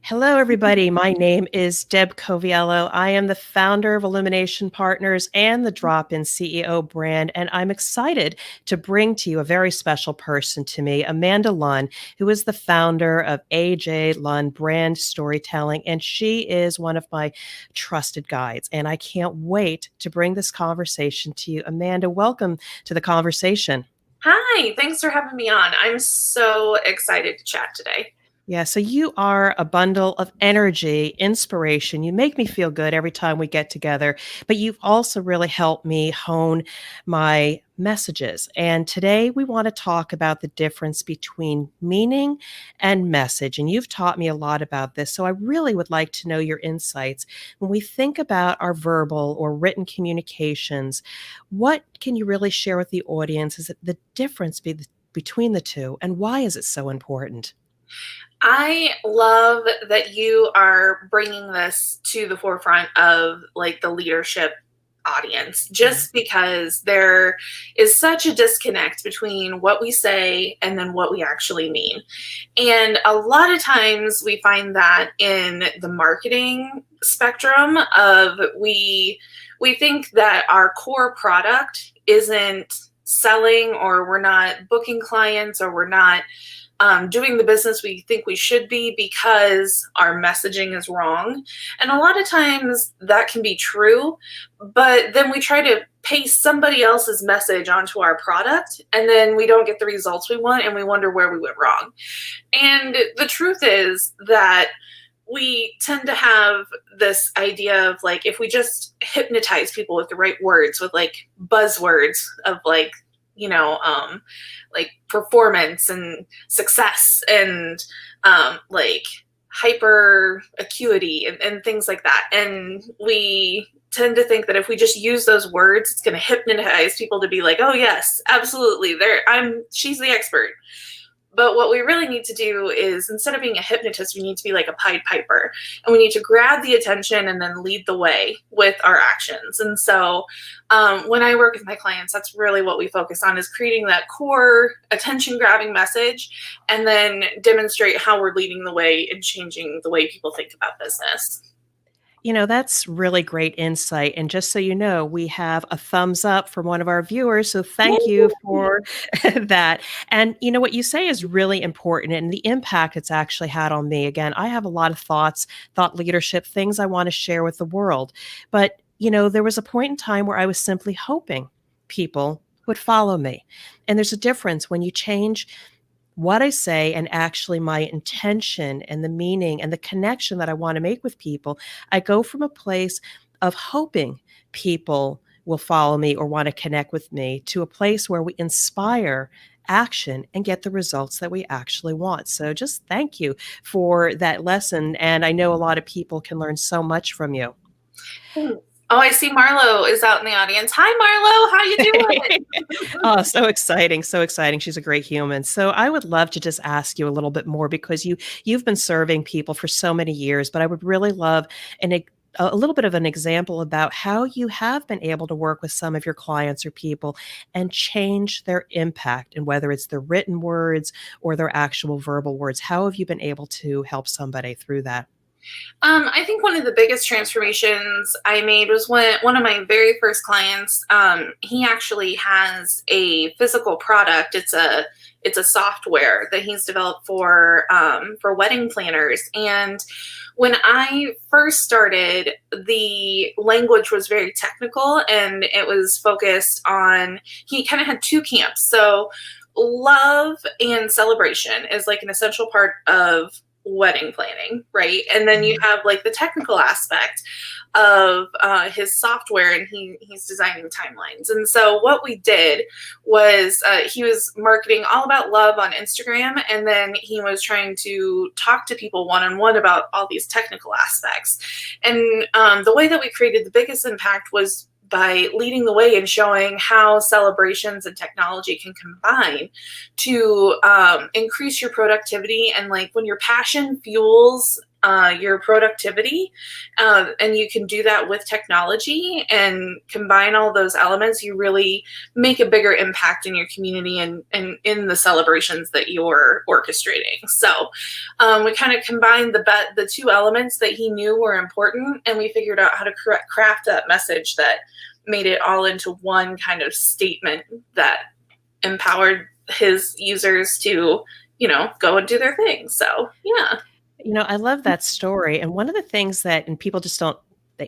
Hello, everybody. My name is Deb Coviello. I am the founder of Illumination Partners and the Drop In CEO brand, and I'm excited to bring to you a very special person to me, Amanda Lund, who is the founder of AJ Lund Brand Storytelling, and she is one of my trusted guides. And I can't wait to bring this conversation to you. Amanda, welcome to the conversation. Hi, thanks for having me on. I'm so excited to chat today. Yeah, so you are a bundle of energy, inspiration. You make me feel good every time we get together, but you've also really helped me hone my messages. And today we want to talk about the difference between meaning and message. And you've taught me a lot about this. So I really would like to know your insights. When we think about our verbal or written communications, what can you really share with the audience? Is it the difference between the two, and why is it so important? I love that you are bringing this to the forefront of like the leadership audience, Yeah. just because there is such a disconnect between what we say and then what we actually mean. And a lot of times we find that in the marketing spectrum of we think that our core product isn't selling, or we're not booking clients, or we're not doing the business we think we should be because our messaging is wrong. And a lot of times that can be true, but then we try to paste somebody else's message onto our product, and then we don't get the results we want, and we wonder where we went wrong. And the truth is that we tend to have this idea of like, if we just hypnotize people with the right words, with like buzzwords of like, like performance and success and like hyper acuity and things like that. And we tend to think that if we just use those words, it's going to hypnotize people to be like, oh yes, absolutely, she's the expert. But what we really need to do is, instead of being a hypnotist, we need to be like a Pied Piper, and we need to grab the attention and then lead the way with our actions. And so when I work with my clients, that's really what we focus on, is creating that core attention grabbing message, and then demonstrate how we're leading the way and changing the way people think about business. That's really great insight. And just so you know, we have a thumbs up from one of our viewers. So thank you Yay! for that. And what you say is really important, and the impact it's actually had on me. Again, I have a lot of thoughts, thought leadership, things I want to share with the world. But, there was a point in time where I was simply hoping people would follow me. And there's a difference when you change what I say and actually my intention and the meaning and the connection that I want to make with people. I go from a place of hoping people will follow me or want to connect with me to a place where we inspire action and get the results that we actually want. So just thank you for that lesson. And I know a lot of people can learn so much from you. Oh, I see Marlo is out in the audience. Hi, Marlo. How you doing? Oh, so exciting, so exciting. She's a great human. So I would love to just ask you a little bit more, because you've been serving people for so many years, but I would really love a little bit of an example about how you have been able to work with some of your clients or people and change their impact, and whether it's their written words or their actual verbal words. How have you been able to help somebody through that? I think one of the biggest transformations I made was when one of my very first clients, he actually has a physical product. It's a software that he's developed for wedding planners. And when I first started, the language was very technical, and it was focused on, he kind of had two camps. So love and celebration is like an essential part of wedding planning, right? And then you have like the technical aspect of his software, and he's designing timelines. And so what we did was, he was marketing all about love on Instagram, and then he was trying to talk to people one-on-one about all these technical aspects. And the way that we created the biggest impact was by leading the way and showing how celebrations and technology can combine to increase your productivity. And like, when your passion fuels your productivity. And you can do that with technology and combine all those elements. You really make a bigger impact in your community and in the celebrations that you're orchestrating. So we kind of combined the two elements that he knew were important, and we figured out how to craft that message that made it all into one kind of statement that empowered his users to, go and do their thing. So, yeah. I love that story. And one of the things that, and people just don't,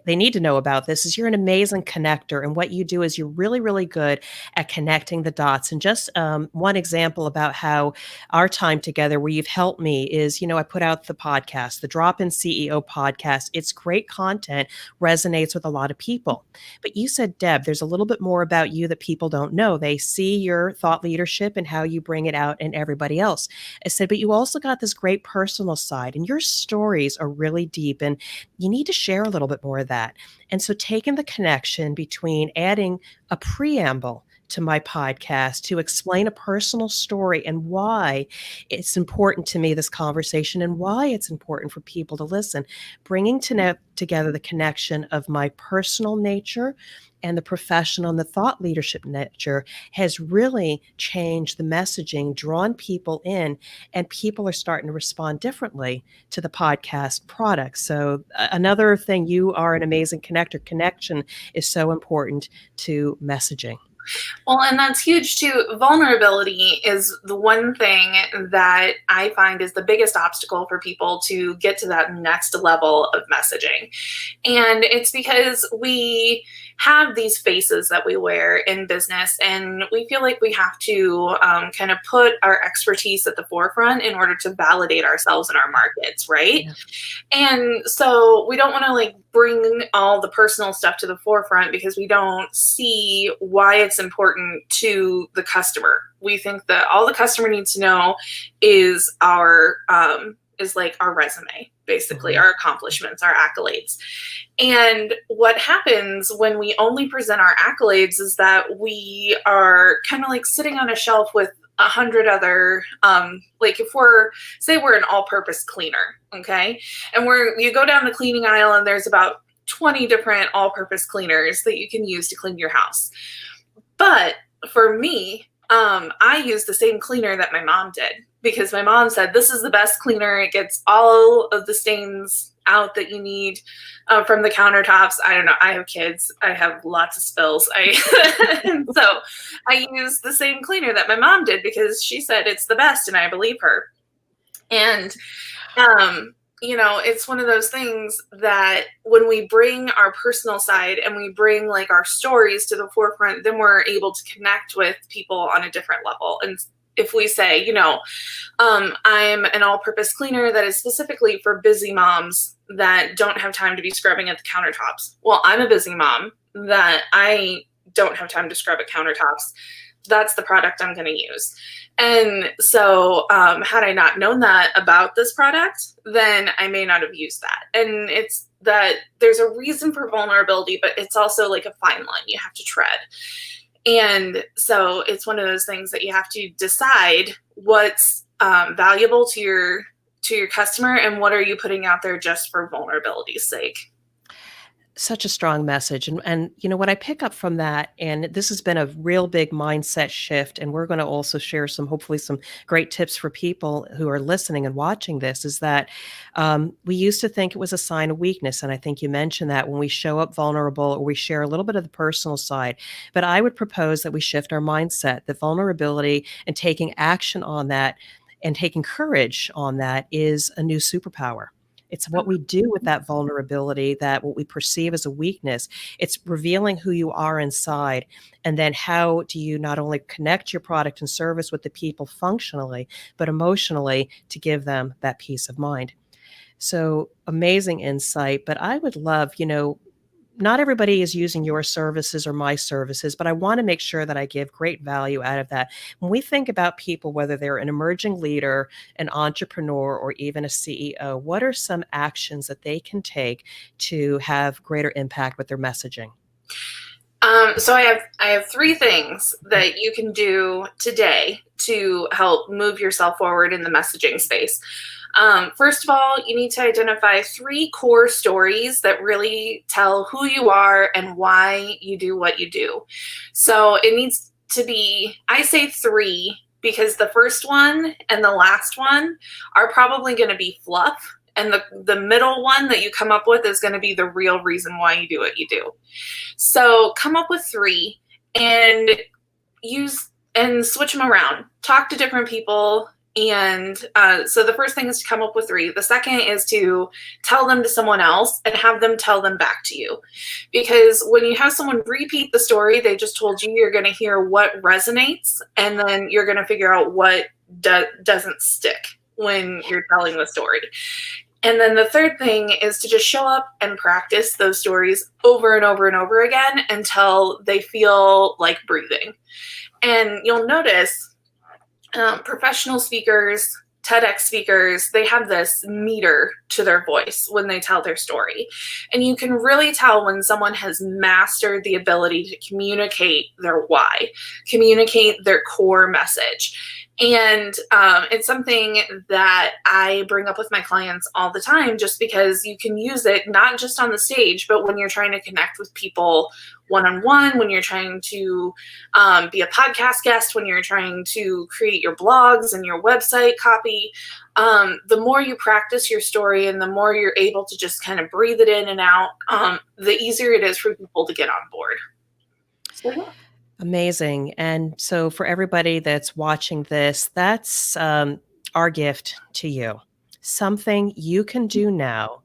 they need to know about this is you're an amazing connector. And what you do is you're really, really good at connecting the dots. And just one example about how our time together, where you've helped me, is, I put out the podcast, the Drop In CEO podcast. It's great content, resonates with a lot of people. But you said, Deb, there's a little bit more about you that people don't know. They see your thought leadership and how you bring it out in everybody else. I said, but you also got this great personal side, and your stories are really deep, and you need to share a little bit more of that. And so, taking the connection between adding a preamble to my podcast to explain a personal story and why it's important to me, this conversation, and why it's important for people to listen, bringing together the connection of my personal nature and the professional and the thought leadership nature has really changed the messaging, drawn people in, and people are starting to respond differently to the podcast product. So another thing, you are an amazing connector. Connection is so important to messaging. Well, and that's huge too. Vulnerability is the one thing that I find is the biggest obstacle for people to get to that next level of messaging. And it's because we have these faces that we wear in business, and we feel like we have to kind of put our expertise at the forefront in order to validate ourselves in our markets, right? Yeah. And so we don't want to bring all the personal stuff to the forefront because we don't see why it's important to the customer. We think that all the customer needs to know is our resume, basically, our accomplishments, our accolades. And what happens when we only present our accolades is that we are kind of sitting on a shelf with 100 other, if we're an all-purpose cleaner, okay? And you go down the cleaning aisle and there's about 20 different all-purpose cleaners that you can use to clean your house. But for me, I use the same cleaner that my mom did, because my mom said, this is the best cleaner. It gets all of the stains out that you need from the countertops. I don't know. I have kids. I have lots of spills. So I use the same cleaner that my mom did because she said it's the best, and I believe her. And, it's one of those things that when we bring our personal side and we bring our stories to the forefront, then we're able to connect with people on a different level. And if we say, I'm an all-purpose cleaner that is specifically for busy moms that don't have time to be scrubbing at the countertops. Well, I'm a busy mom that I don't have time to scrub at countertops. That's the product I'm going to use. And so had I not known that about this product, then I may not have used that. And it's that there's a reason for vulnerability, but it's also a fine line you have to tread. And so it's one of those things that you have to decide what's valuable to your customer and what are you putting out there just for vulnerability's sake. Such a strong message. And what I pick up from that, and this has been a real big mindset shift, and we're going to also share hopefully some great tips for people who are listening and watching this, is that we used to think it was a sign of weakness. And I think you mentioned that when we show up vulnerable or we share a little bit of the personal side. But I would propose that we shift our mindset, that vulnerability and taking action on that and taking courage on that is a new superpower. It's what we do with that vulnerability, that what we perceive as a weakness. It's revealing who you are inside. And then how do you not only connect your product and service with the people functionally, but emotionally to give them that peace of mind. So amazing insight. But I would love, not everybody is using your services or my services, but I want to make sure that I give great value out of that. When we think about people, whether they're an emerging leader, an entrepreneur, or even a CEO, what are some actions that they can take to have greater impact with their messaging? So I have three things that you can do today to help move yourself forward in the messaging space. First of all, you need to identify three core stories that really tell who you are and why you do what you do. So it needs to be, I say three, because the first one and the last one are probably going to be fluff. And the middle one that you come up with is going to be the real reason why you do what you do. So come up with three and use and switch them around. Talk to different people. And so the first thing is to come up with three. The second is to tell them to someone else and have them tell them back to you. Because when you have someone repeat the story they just told you, you're going to hear what resonates, and then you're going to figure out what doesn't stick when you're telling the story. And then the third thing is to just show up and practice those stories over and over and over again until they feel like breathing. And you'll notice professional speakers, TEDx speakers, they have this meter to their voice when they tell their story. And you can really tell when someone has mastered the ability to communicate their why, communicate their core message. And it's something that I bring up with my clients all the time, just because you can use it not just on the stage, but when you're trying to connect with people one-on-one, when you're trying to be a podcast guest, when you're trying to create your blogs and your website copy. The more you practice your story and the more you're able to just kind of breathe it in and out, the easier it is for people to get on board. So, yeah. Amazing. And so, for everybody that's watching this, that's our gift to you. Something you can do now,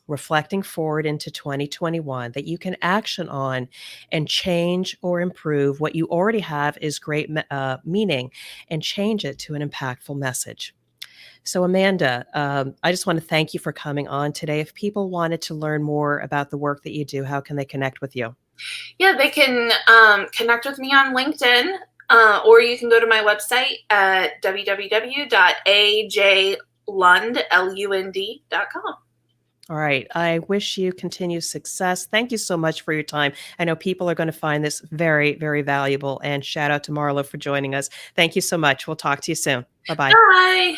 reflecting forward into 2021, that you can action on and change or improve what you already have is great meaning, and change it to an impactful message. So, Amanda, I just want to thank you for coming on today. If people wanted to learn more about the work that you do, how can they connect with you? Yeah, they can connect with me on LinkedIn, or you can go to my website at www.ajlund.com. All right. I wish you continued success. Thank you so much for your time. I know people are going to find this very, very valuable. And shout out to Marlo for joining us. Thank you so much. We'll talk to you soon. Bye bye. Bye.